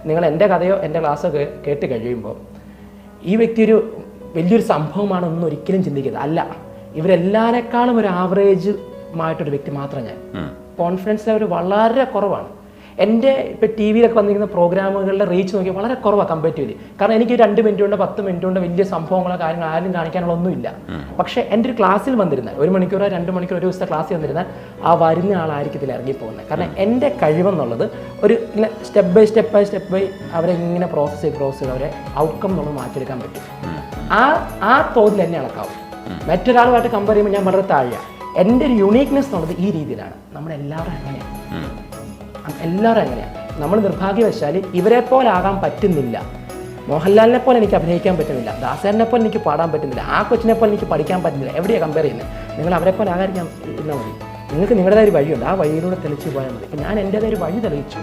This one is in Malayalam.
നിങ്ങൾ എൻ്റെ കഥയോ എൻ്റെ ക്ലാസ്സോ കേട്ട് കഴിയുമ്പോൾ ഈ വ്യക്തി ഒരു വലിയൊരു സംഭവമാണെന്നൊന്നും ഒരിക്കലും ചിന്തിക്കരുത്. അല്ല, ഇവരെല്ലാവരെക്കാളും ഒരു ആവറേജുമായിട്ടൊരു വ്യക്തി മാത്രം ഞാൻ. കോൺഫിഡൻസ് ലെവൽ വളരെ കുറവാണ്. എൻ്റെ ഇപ്പോൾ ടി വിയിലൊക്കെ വന്നിരിക്കുന്ന പ്രോഗ്രാമുകളുടെ റീച്ച് നോക്കി വളരെ കുറവാണ് കമ്പാരിറ്റീവ്ലി. കാരണം എനിക്ക് 2 മിനിറ്റ് കൊണ്ട് 10 മിനിറ്റ് കൊണ്ട് വലിയ സംഭവങ്ങളോ കാര്യങ്ങളോ ആരും കാണിക്കാനുള്ള ഒന്നുമില്ല. പക്ഷേ എൻ്റെ ഒരു ക്ലാസ്സിൽ വന്നിരുന്നാൽ 1 മണിക്കൂറോ 2 മണിക്കൂറോ ഒരു ദിവസത്തെ ക്ലാസ്സിൽ വന്നിരുന്നാൽ ആ വരുന്ന ആളായിരിക്കും ഇതിൽ ഇറങ്ങിപ്പോകുന്നത്. കാരണം എൻ്റെ കഴിവെന്നുള്ളത് ഒരു ഇങ്ങനെ സ്റ്റെപ്പ് ബൈ അവരെ ഇങ്ങനെ പ്രോസസ്സ് ചെയ്ത് അവരെ ഔട്ട്കം എന്നുള്ളത് മാറ്റിയെടുക്കാൻ പറ്റും. ആ തോതിൽ എന്നെ അളക്കാവും. മറ്റൊരാളുമായിട്ട് കമ്പയർ ചെയ്യുമ്പോൾ ഞാൻ വളരെ താഴെയാണ്. എൻ്റെ ഒരു യുണീക്നെസ് എന്നുള്ളത് ഈ രീതിയിലാണ്. നമ്മളെല്ലാവരും അങ്ങനെയാണ്. നമ്മൾ നിർഭാഗ്യവശാൽ ഇവരെ പോലെ ആകാൻ പറ്റുന്നില്ല. മോഹൻലാലിനെ പോലെ എനിക്ക് അഭിനയിക്കാൻ പറ്റുന്നില്ല, ദാസേരനെ പോലെ എനിക്ക് പാടാൻ പറ്റുന്നില്ല, ആ കൊച്ചിനെ പോലെ എനിക്ക് പഠിക്കാൻ പറ്റുന്നില്ല. എവിടെയാണ് കമ്പയർ ചെയ്യുന്നത്? നിങ്ങൾ അവരെ പോലെ ആകാതിരിക്കാൻ ഇരുന്നാൽ മതി. നിങ്ങൾക്ക് നിങ്ങളുടേതായ ഒരു വഴിയുണ്ട്, ആ വഴിയിലൂടെ തെളിച്ച് പോയാൽ മതി. ഞാൻ എൻ്റേതായ ഒരു വഴി തെളിയിച്ചു.